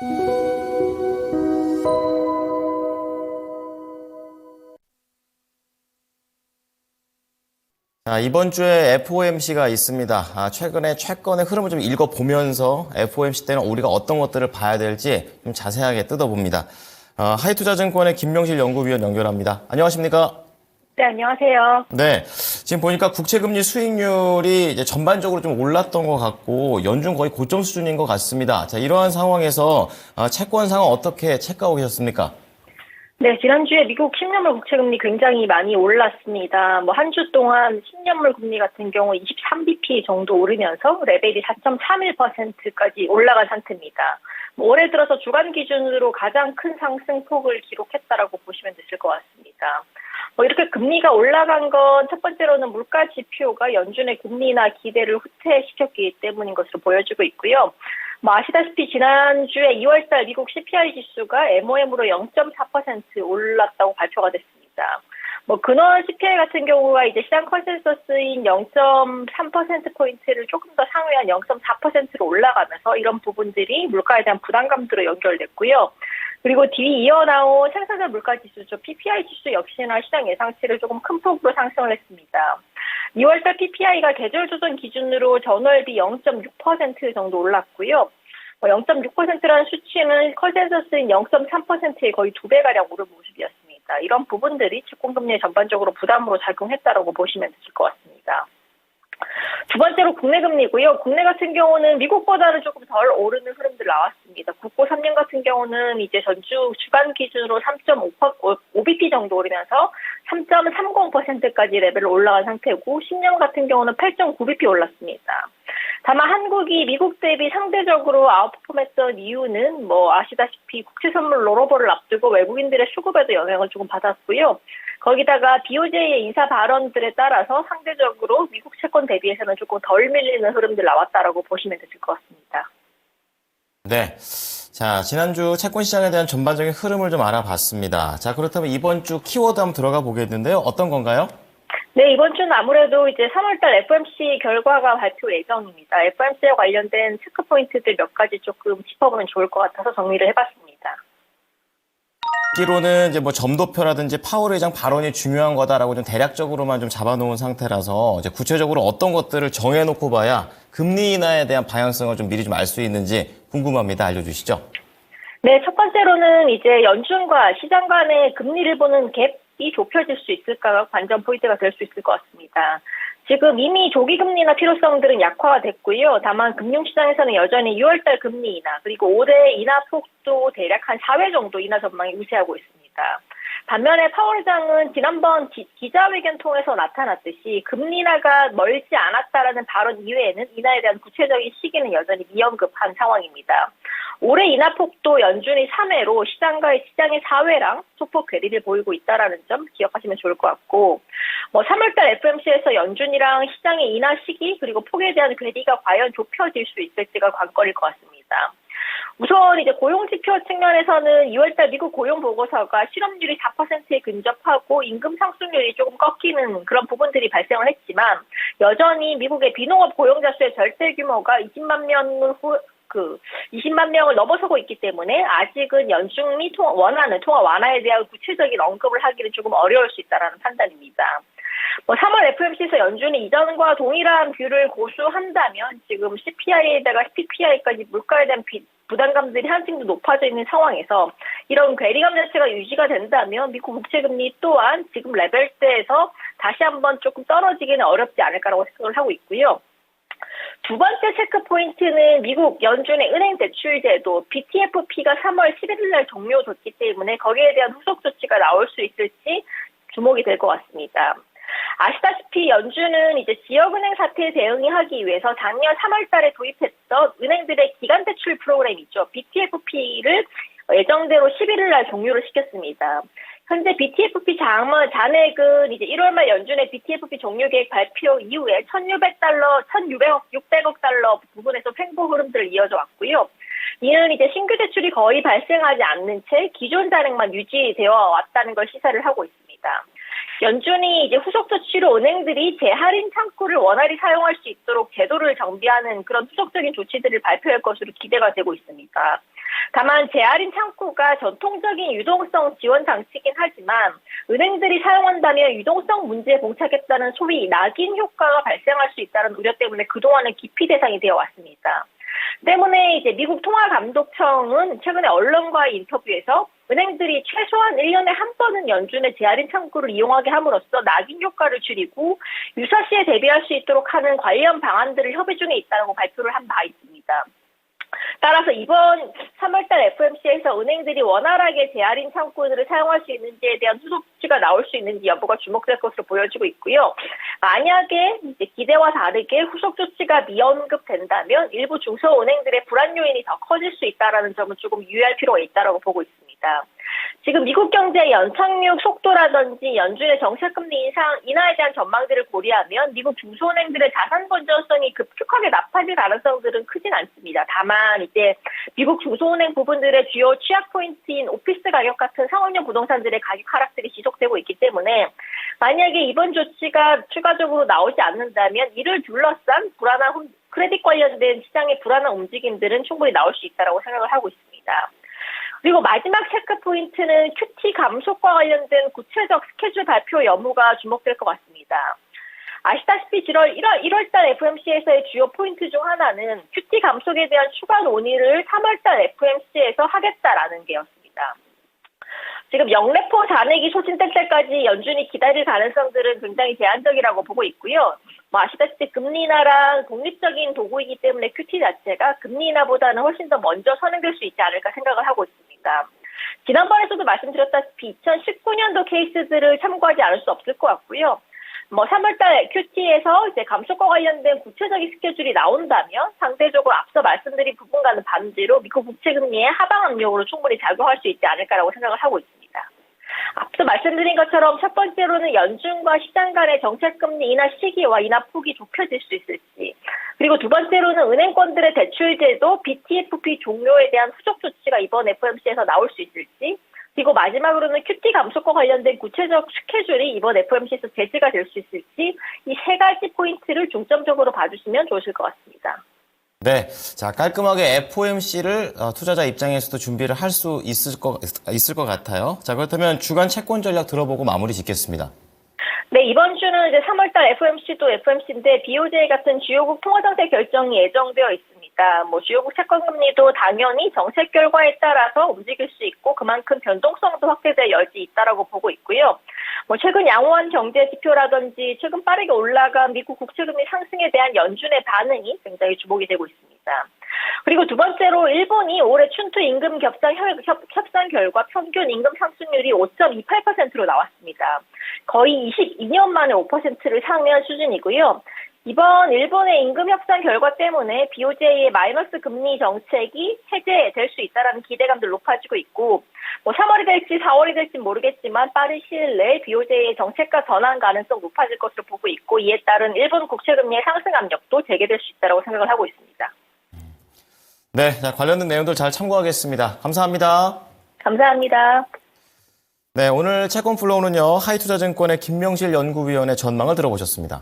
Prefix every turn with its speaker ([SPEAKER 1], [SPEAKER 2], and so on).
[SPEAKER 1] 자, 이번 주에 FOMC가 있습니다. 최근에 채권의 흐름을 좀 읽어보면서 FOMC 때는 우리가 어떤 것들을 봐야 될지 좀 자세하게 뜯어봅니다. 하이투자증권의 김명실 연구위원 연결합니다. 안녕하십니까?
[SPEAKER 2] 네, 안녕하세요.
[SPEAKER 1] 네, 지금 보니까 국채금리 수익률이 이제 전반적으로 좀 올랐던 것 같고 연준 거의 고점 수준인 것 같습니다. 자, 이러한 상황에서 채권 상황 어떻게 체크하고 계셨습니까?
[SPEAKER 2] 네, 지난주에 미국 10년물 국채금리 굉장히 많이 올랐습니다. 한 주 동안 10년물 금리 같은 경우 23bp 정도 오르면서 레벨이 4.31%까지 올라간 상태입니다. 올해 들어서 주간 기준으로 가장 큰 상승폭을 기록했다라고 보시면 되실 것 같습니다. 이렇게 금리가 올라간 건 첫 번째로는 물가 지표가 연준의 금리나 기대를 후퇴시켰기 때문인 것으로 보여지고 있고요. 아시다시피 지난주에 2월달 미국 CPI 지수가 MOM으로 0.4% 올랐다고 발표가 됐습니다. 근원 CPI 같은 경우가 이제 시장 컨센서스인 0.3%포인트를 조금 더 상회한 0.4%로 올라가면서 이런 부분들이 물가에 대한 부담감으로 연결됐고요. 그리고 뒤 이어 나온 생산자 물가 지수죠. PPI 지수 역시나 시장 예상치를 조금 큰 폭으로 상승을 했습니다. 2월달 PPI가 계절 조정 기준으로 전월비 0.6% 정도 올랐고요. 0.6%라는 수치는 컨센서스인 0.3%의 거의 2배가량 오른 모습이었습니다. 이런 부분들이 채권금리에 전반적으로 부담으로 작용했다라고 보시면 되실 것 같습니다. 두 번째로 국내 금리고요. 국내 같은 경우는 미국보다는 조금 덜 오르는 흐름들 나왔습니다. 국고 3년 같은 경우는 이제 전주 주간 기준으로 3.5bp 정도 오르면서 3.30%까지 레벨로 올라간 상태고 10년 같은 경우는 8.9bp 올랐습니다. 다만 한국이 미국 대비 상대적으로 아웃퍼폼했던 이유는 아시다시피 국채 선물 롤오버를 앞두고 외국인들의 수급에도 영향을 조금 받았고요. 거기다가 BOJ의 인사 발언들에 따라서 상대적으로 미국 채권 대비해서는 조금 덜 밀리는 흐름들 나왔다라고 보시면 되실 것 같습니다.
[SPEAKER 1] 네. 자, 지난주 채권 시장에 대한 전반적인 흐름을 좀 알아봤습니다. 자, 그렇다면 이번 주 키워드 한번 들어가 보겠는데요. 어떤 건가요?
[SPEAKER 2] 네, 이번 주는 아무래도 이제 3월달 FOMC 결과가 발표 예정입니다. FOMC와 관련된 체크 포인트들 몇 가지 조금 짚어보면 좋을 것 같아서 정리를 해봤습니다.
[SPEAKER 1] 듣기로는 이제 점도표라든지 파월 의장 발언이 중요한 거다라고 좀 대략적으로만 좀 잡아놓은 상태라서 이제 구체적으로 어떤 것들을 정해놓고 봐야 금리 인하에 대한 방향성을 좀 미리 좀 알 수 있는지 궁금합니다. 알려주시죠.
[SPEAKER 2] 네, 첫 번째로는 이제 연준과 시장 간의 금리를 보는 갭이 좁혀질 수 있을까가 관전 포인트가 될 수 있을 것 같습니다. 지금 이미 조기금리나 필요성들은 약화가 됐고요. 다만 금융시장에서는 여전히 6월달 금리 인하 그리고 올해 인하 폭도 대략 한 4회 정도 인하 전망이 우세하고 있습니다. 반면에 파월 의장은 지난번 기자회견 통해서 나타났듯이 금리 인하가 멀지 않았다라는 발언 이외에는 인하에 대한 구체적인 시기는 여전히 미언급한 상황입니다. 올해 인하폭도 연준이 3회로 시장의 4회랑 소폭 괴리를 보이고 있다는 점 기억하시면 좋을 것 같고 3월달 FOMC에서 연준이랑 시장의 인하 시기 그리고 폭에 대한 괴리가 과연 좁혀질 수 있을지가 관건일 것 같습니다. 우선 이제 고용지표 측면에서는 2월달 미국 고용 보고서가 실업률이 4%에 근접하고 임금 상승률이 조금 꺾이는 그런 부분들이 발생을 했지만 여전히 미국의 비농업 고용자 수의 절대 규모가 20만 명을 넘어서고 있기 때문에 아직은 연준이 원하는 통화 완화에 대한 구체적인 언급을 하기는 조금 어려울 수 있다는 판단입니다. 3월 FOMC에서 연준이 이전과 동일한 뷰를 고수한다면 지금 CPI에다가 PPI까지 물가에 대한 부담감들이 한층 더 높아져 있는 상황에서 이런 괴리감 자체가 유지가 된다면 미국 국채금리 또한 지금 레벨대에서 다시 한번 조금 떨어지기는 어렵지 않을까라고 생각을 하고 있고요. 두 번째 체크 포인트는 미국 연준의 은행 대출 제도 BTFP가 3월 11일 날 종료됐기 때문에 거기에 대한 후속 조치가 나올 수 있을지 주목이 될 것 같습니다. 아시다시피 연준은 이제 지역은행 사태에 대응하기 위해서 작년 3월 달에 도입했던 은행들의 기간 대출 프로그램 있죠. BTFP를 예정대로 11일 날 종료를 시켰습니다. 현재 BTFP 잔액은 이제 1월 말 연준의 BTFP 종료 계획 발표 이후에 600억 달러 부분에서 횡보 흐름들을 이어져 왔고요. 이는 이제 신규 대출이 거의 발생하지 않는 채 기존 잔액만 유지되어 왔다는 걸 시사를 하고 있습니다. 연준이 이제 후속 조치로 은행들이 재할인 창구를 원활히 사용할 수 있도록 제도를 정비하는 그런 후속적인 조치들을 발표할 것으로 기대가 되고 있습니다. 다만 재할인 창구가 전통적인 유동성 지원 장치이긴 하지만 은행들이 사용한다면 유동성 문제에 봉착했다는 소위 낙인 효과가 발생할 수 있다는 우려 때문에 그동안은 기피 대상이 되어 왔습니다. 때문에 이제 미국 통화감독청은 최근에 언론과의 인터뷰에서 은행들이 최소한 1년에 한 번은 연준의 재할인 창구를 이용하게 함으로써 낙인 효과를 줄이고 유사시에 대비할 수 있도록 하는 관련 방안들을 협의 중에 있다고 발표를 한 바 있습니다. 따라서 이번 3월달 FOMC에서 은행들이 원활하게 재할인 창구들을 사용할 수 있는지에 대한 후속 조치가 나올 수 있는지 여부가 주목될 것으로 보여지고 있고요. 만약에 이제 기대와 다르게 후속 조치가 미언급된다면 일부 중소은행들의 불안 요인이 더 커질 수 있다는 점은 조금 유의할 필요가 있다고 보고 있습니다. 지금 미국 경제의 연착륙 속도라든지 연준의 정책금리 인하에 대한 전망들을 고려하면 미국 중소은행들의 자산 건전성이 급격하게 나빠질 가능성들은 크진 않습니다. 다만 이제 미국 중소은행 부분들의 주요 취약 포인트인 오피스 가격 같은 상업용 부동산들의 가격 하락들이 지속되고 있기 때문에 만약에 이번 조치가 추가적으로 나오지 않는다면 이를 둘러싼 불안한 크레딧 관련된 시장의 불안한 움직임들은 충분히 나올 수 있다고 생각을 하고 있습니다. 그리고 마지막 체크 포인트는 QT 감속과 관련된 구체적 스케줄 발표 여부가 주목될 것 같습니다. 아시다시피 1월달 FOMC에서의 주요 포인트 중 하나는 QT 감속에 대한 추가 논의를 3월달 FOMC에서 하겠다라는 게였습니다. 지금 영래포 잔액이 소진될 때까지 연준이 기다릴 가능성들은 굉장히 제한적이라고 보고 있고요. 아시다시피 금리 인하랑 독립적인 도구이기 때문에 QT 자체가 금리 인하보다는 훨씬 더 먼저 선행될 수 있지 않을까 생각을 하고 있습니다. 지난번에서도 말씀드렸다시피 2019년도 케이스들을 참고하지 않을 수 없을 것 같고요. 3월달 QT에서 이제 감속과 관련된 구체적인 스케줄이 나온다면 상대적으로 앞서 말씀드린 부분과는 반대로 미국 국채금리의 하방 압력으로 충분히 작용할 수 있지 않을까라고 생각을 하고 있습니다. 앞서 말씀드린 것처럼 첫 번째로는 연준과 시장 간의 정책금리 인하 시기와 인하 폭이 좁혀질 수 있을지, 그리고 두 번째로는 은행권들의 대출제도 BTFP 종료에 대한 후속 조치가 이번 FOMC에서 나올 수 있을지, 그리고 마지막으로는 QT 감속과 관련된 구체적 스케줄이 이번 FOMC에서 제시가 될 수 있을지 이 세 가지 포인트를 중점적으로 봐주시면 좋으실 것 같습니다.
[SPEAKER 1] 네, 자 깔끔하게 FOMC를 투자자 입장에서도 준비를 할 수 있을 것 같아요. 자 그렇다면 주간 채권 전략 들어보고 마무리 짓겠습니다.
[SPEAKER 2] 네, 이번 주는 이제 3월달 FOMC도 FOMC인데 BOJ 같은 주요국 통화정책 결정이 예정되어 있습니다. 주요국 채권금리도 당연히 정책 결과에 따라서 움직일 수 있고 그만큼 변동성도 확대될 여지 있다라고 보고 있고요. 최근 양호한 경제 지표라든지 최근 빠르게 올라간 미국 국채금리 상승에 대한 연준의 반응이 굉장히 주목이 되고 있습니다. 그리고 두 번째로 일본이 올해 춘투 임금 협상 결과 평균 임금 상승률이 5.28%로 나왔습니다. 거의 22년 만에 5%를 상회한 수준이고요. 이번 일본의 임금 협상 결과 때문에 BOJ의 마이너스 금리 정책이 해제될 수 있다는 기대감도 높아지고 있고 3월이 될지 4월이 될지 모르겠지만 빠른 시일 내에 BOJ의 정책과 전환 가능성 높아질 것으로 보고 있고 이에 따른 일본 국채금리의 상승 압력도 재개될 수 있다고 생각을 하고 있습니다.
[SPEAKER 1] 네, 자, 관련된 내용들 잘 참고하겠습니다. 감사합니다.
[SPEAKER 2] 감사합니다.
[SPEAKER 1] 네, 오늘 채권 플로우는요 하이투자증권의 김명실 연구위원의 전망을 들어보셨습니다.